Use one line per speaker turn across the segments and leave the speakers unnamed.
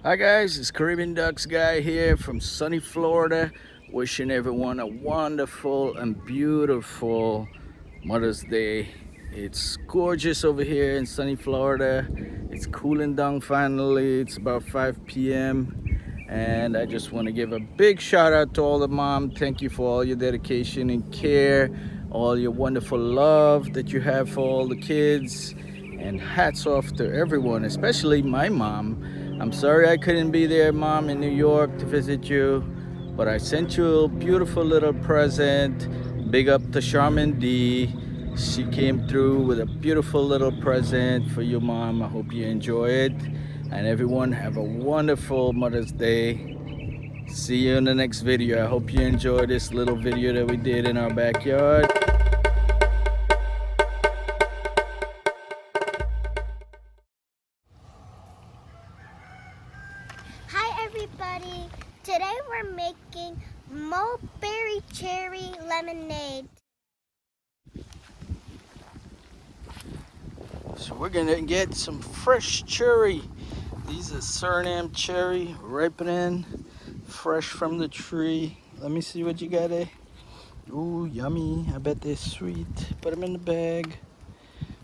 Hi guys, it's Caribbean Ducks Guy here from sunny Florida, wishing everyone a wonderful and beautiful Mother's Day. It's gorgeous over here in sunny Florida. It's cooling down finally. It's about 5 p.m. and I just want to give a big shout out to all the moms. Thank you for all your dedication and care, all your wonderful love that you have for all the kids, and hats off to everyone, especially my mom. I'm sorry I couldn't be there, Mom, in New York to visit you, but I sent you a beautiful little present. Big up to Charmin D. She came through with a beautiful little present for you, Mom. I hope you enjoy it. And everyone have a wonderful Mother's Day. See you in the next video. I hope you enjoy this little video that we did in our backyard.
Hi everybody! Today we're making mulberry cherry lemonade.
So we're gonna get some fresh cherry. These are Suriname cherry, ripening, fresh from the tree. Let me see what you got there. Ooh, yummy. I bet they're sweet. Put them in the bag.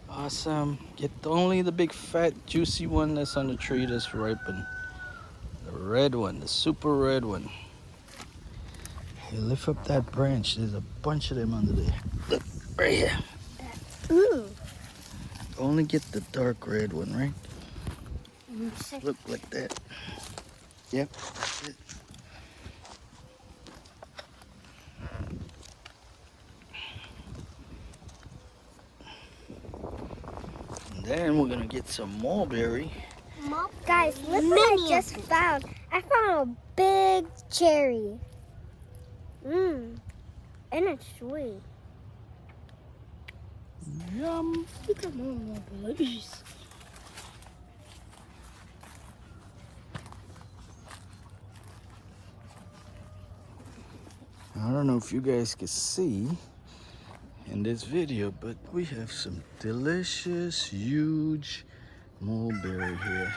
Awesome. Get only the big fat juicy one that's on the tree that's ripened. The red one, the super red one. Hey, lift up that branch. There's a bunch of them under there. Look, right here.
Ooh!
Only get the dark red one, right? Look like that. Yep, that's it. And then we're gonna get some mulberry.
Guys, look what I just found. I found a big cherry. And it's sweet.
Yum.
Look at more mulberries.
I don't know if you guys can see in this video, but we have some delicious, huge mulberry here.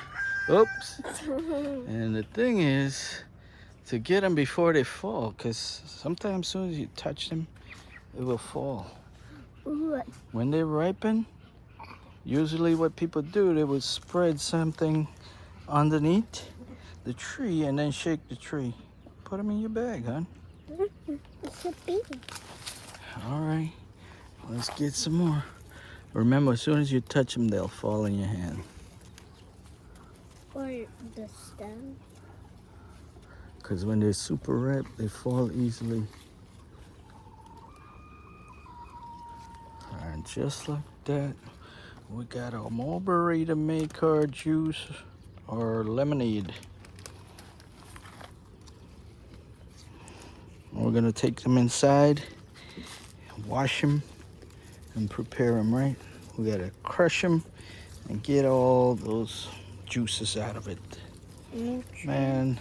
Oops. And the thing is to get them before they fall, because sometimes as soon as you touch them, it will fall.
Ooh.
When they ripen, usually what people do, they would spread something underneath the tree and then shake the tree. Put them in your bag, hon.
It's a bee.
All right, let's get some more. Remember, as soon as you touch them, they'll fall in your hand.
Or the stem.
Because when they're super ripe, they fall easily. And just like that, we got our mulberry to make our juice or lemonade. We're gonna take them inside, wash them, and prepare them right. We gotta crush them and get all those juices out of it. Man,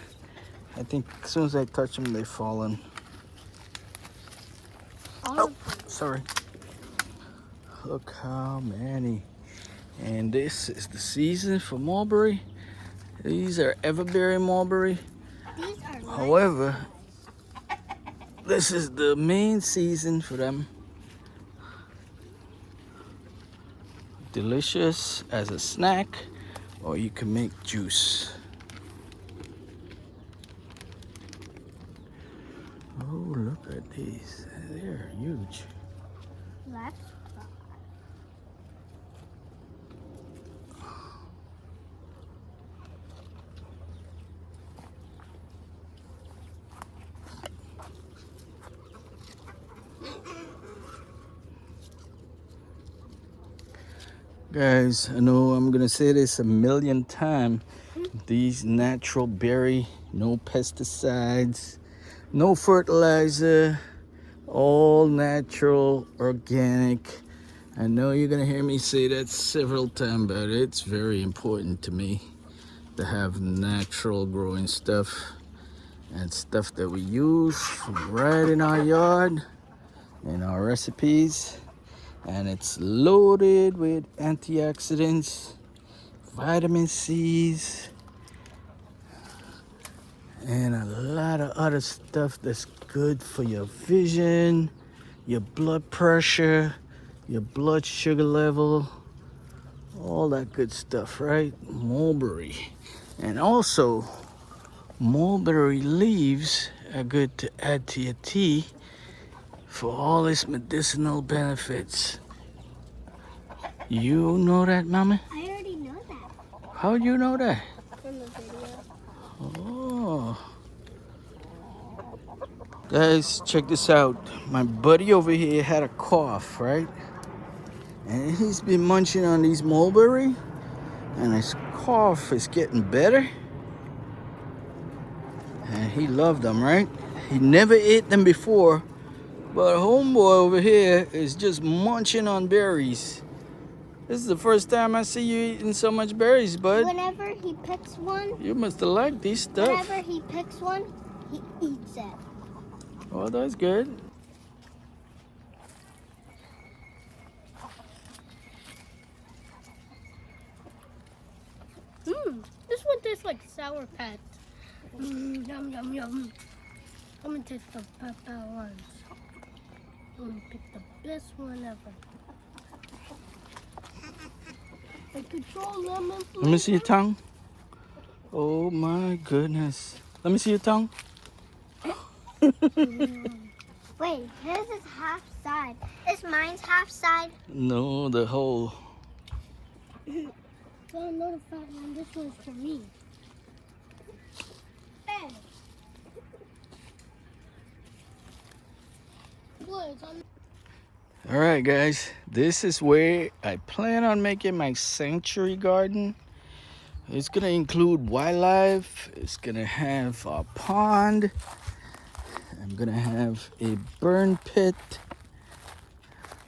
I think as soon as I touch them, they're falling. Oh, sorry. Look how many. And this is the season for mulberry. These are everberry mulberry.
These are nice.
However, this is the main season for them. Delicious as a snack, or you can make juice. Oh, look at these. They're huge.
Let's
Guys, I know I'm gonna say this a million times. These natural berry, no pesticides, no fertilizer, all natural, organic. I know you're gonna hear me say that several times, but it's very important to me to have natural growing stuff and stuff that we use right in our yard, in our recipes. And it's loaded with antioxidants, vitamin C's, and a lot of other stuff that's good for your vision, your blood pressure, your blood sugar level, all that good stuff, right? Mulberry. And also, mulberry leaves are good to add to your tea for all its medicinal benefits. You know that, Mama?
I already know that
How do you know that?
from the video.
Oh. Guys, check this out. My buddy over here had a cough, right? And he's been munching on these mulberry, and his cough is getting better. And he loved them, right? He never ate them before, but homeboy over here is just munching on berries. This is the first time I see you eating so much berries, bud.
Whenever he picks one,
You must have liked these stuff.
whenever he picks one, he eats it.
Oh, that's good.
This one tastes like Sour Patch. Yum, yum, yum. I'm gonna taste the pepper ones. I'm gonna pick the best one ever. I control lemon flavor.
Let me see your tongue. Oh my goodness. Let me see your tongue.
Wait, his is half side. Is mine's half side?
No, the whole.
So another fat one. This one's for me. Hey. What? It's on.
All right, guys. This is where I plan on making my sanctuary garden. It's gonna include wildlife. It's gonna have a pond. I'm gonna have a burn pit,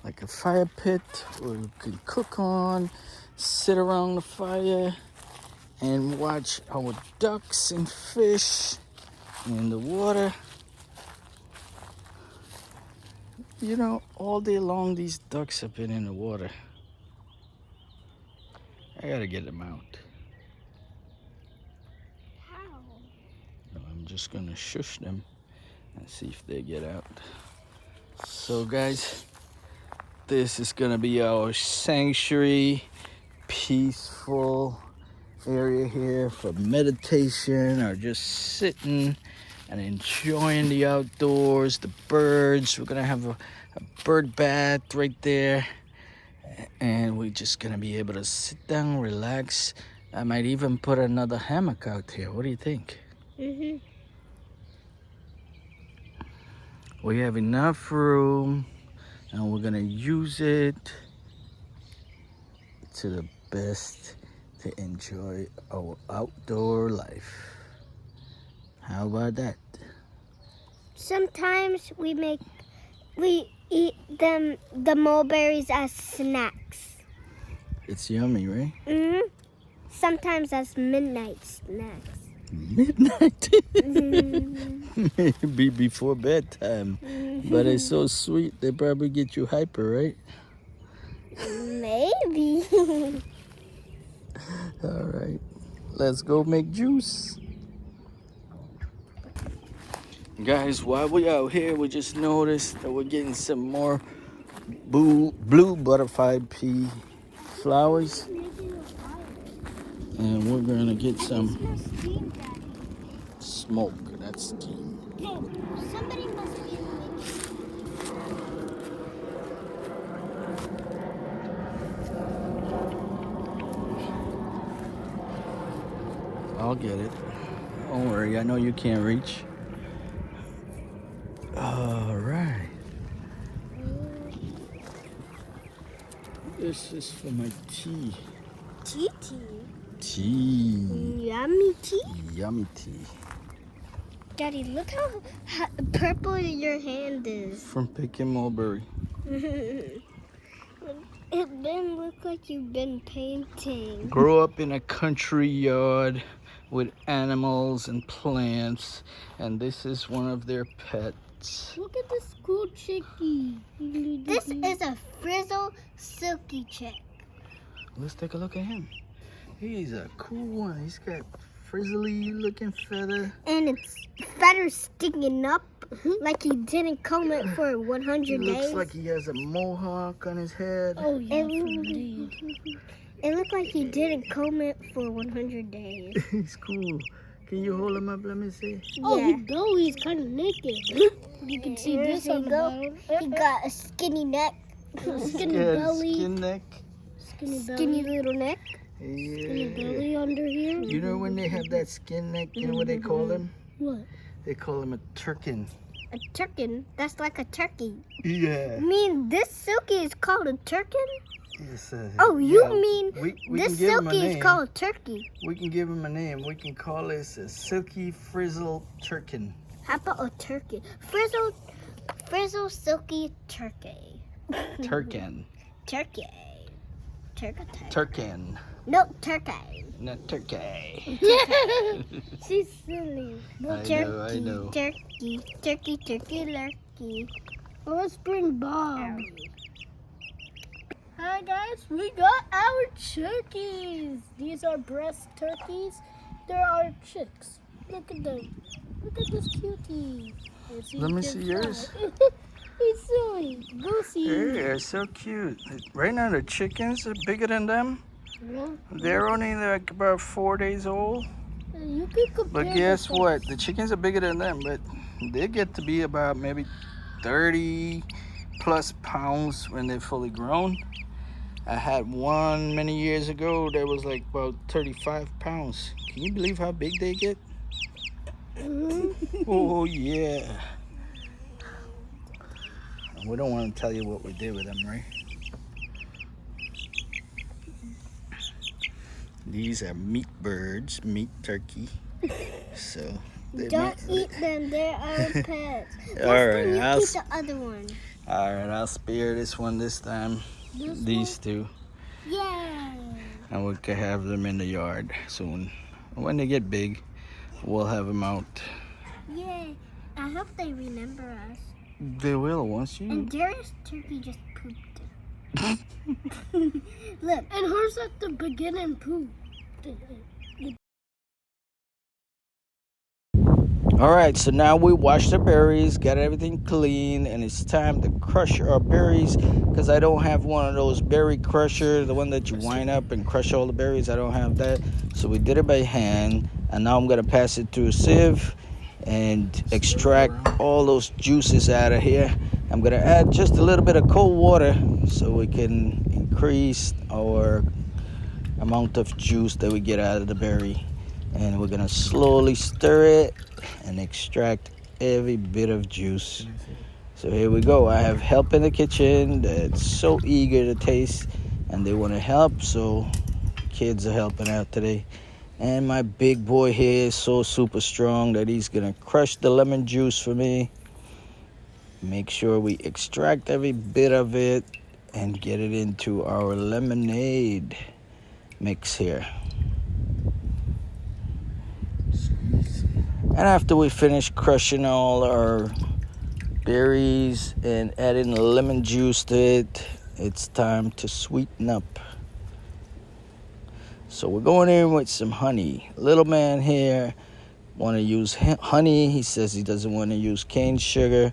like a fire pit where you can cook on, sit around the fire, and watch our ducks and fish in the water. You know, all day long these ducks have been in the water. I gotta get them out.
How?
I'm just gonna shush them and see if they get out. So guys, this is gonna be our sanctuary, peaceful area here for meditation or just sitting and enjoying the outdoors, the birds. We're gonna have a bird bath right there, and we're just gonna be able to sit down, relax. I might even put another hammock out here. What do you think? We have enough room, and we're gonna use it to the best to enjoy our outdoor life. How about that?
Sometimes we eat the mulberries as snacks.
It's yummy, right?
Sometimes as midnight snacks.
Midnight. Maybe before bedtime. But it's so sweet, they probably get you hyper, right?
Maybe.
All right, let's go make juice. Guys, while we're out here, we just noticed that we're getting some more blue butterfly pea flowers. And we're gonna get some smoke. That's steam.
Somebody must be
I'll get it. Don't worry, I know you can't reach. All right. This is for my tea.
tea.
Tea.
Yummy tea.
Yummy tea.
Daddy, look how purple your hand is.
From picking mulberry.
It didn't look like you've been painting.
Grow up in a country yard with animals and plants, and this is one of their pets.
Look at this cool chickie.
This is a frizzle silky chick.
Let's take a look at him. He's a cool one. He's got frizzly looking feather.
And its feathers sticking up like he didn't comb it for 100
He
days.
looks like he has a mohawk on his head.
Oh, yes, indeed.
It looked like he didn't comb it for 100 days.
He's cool. Can you hold him up? Let me see.
Oh,
Yeah.
his belly's kind of naked. You can see
Here
this
you
on the
go.
bottom.
He got a skinny neck.
Skinny
Yeah,
belly.
skin neck.
Skinny belly.
Skinny little neck.
Skinny
Yeah.
belly under here.
You know when they have that skin neck, you know what they call him?
What?
They call him a turkin.
A turkin? That's like a turkey.
Yeah.
You mean this silky is called a turkin?
Yes,
Oh, you
yeah,
mean
we
this
can give him a
silky is
name.
called turkey?
We can give him a name. We can call this a silky frizzle turkin.
How about a turkey? Frizzle silky turkey.
Turkin.
Turkey. Turkey.
Turkin.
No, turkey.
Not turkey.
She's silly.
I know.
Turkey. Turkey, lurkey.
Well, let's bring Bob. Hi guys, we got our turkeys. These are breast turkeys. They're our chicks. Look at them. Look at this cutie.
Let me see yours.
He's silly. Go see.
They're so cute. Right now the chickens are bigger than them.
Yeah.
They're only like about 4 days old.
You can compare.
But guess
the
what? The chickens are bigger than them, but they get to be about maybe 30 plus pounds when they're fully grown. I had one many years ago that was like about 35 pounds. Can you believe how big they get? Oh, yeah. We don't want to tell you what we did with them, right? These are meat birds, meat turkey. So they
Don't eat them. They're our pets.
All right,
You
I'll
keep the other one.
all right. I'll spare this one this time. These two,
Yeah.
and we can have them in the yard soon. When they get big, we'll have them out.
Yeah. I hope they remember us.
They will once you.
And Darius' turkey just pooped. Look.
And hers at the beginning poop.
All right, so now we washed the berries, got everything clean, and it's time to crush our berries because I don't have one of those berry crushers, the one that you wind up and crush all the berries. I don't have that. So we did it by hand, and now I'm going to pass it through a sieve and extract all those juices out of here. I'm going to add just a little bit of cold water so we can increase our amount of juice that we get out of the berry. And we're gonna slowly stir it and extract every bit of juice. So here we go. I have help in the kitchen that's so eager to taste, and they want to help, so kids are helping out today. And my big boy here is so super strong that he's gonna crush the lemon juice for me. Make sure we extract every bit of it and get it into our lemonade mix here. And after we finish crushing all our berries and adding lemon juice to it, it's time to sweeten up. So we're going in with some honey. Little man here want to use honey. He says he doesn't want to use cane sugar,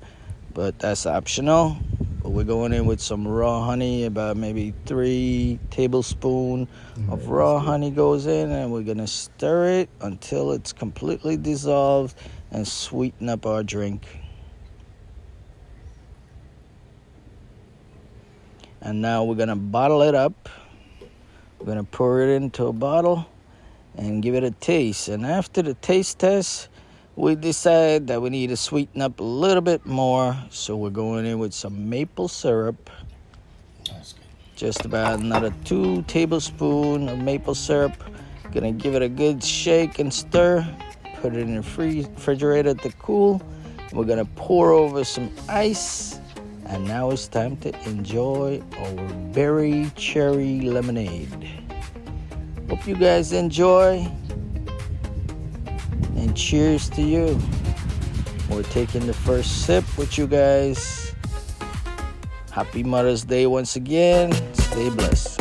but that's optional. But we're going in with some raw honey, about maybe 3 tablespoons of raw honey goes in, and we're gonna stir it until it's completely dissolved and sweeten up our drink. And now we're gonna bottle it up. We're gonna pour it into a bottle and give it a taste. And after the taste test, we decided that we need to sweeten up a little bit more, so we're going in with some maple syrup. Just about another 2 tablespoons of maple syrup. Gonna give it a good shake and stir. Put it in the refrigerator to cool. We're gonna pour over some ice, and now it's time to enjoy our berry cherry lemonade. Hope you guys enjoy. And cheers to you. We're taking the first sip with you guys. Happy Mother's Day once again. Stay blessed.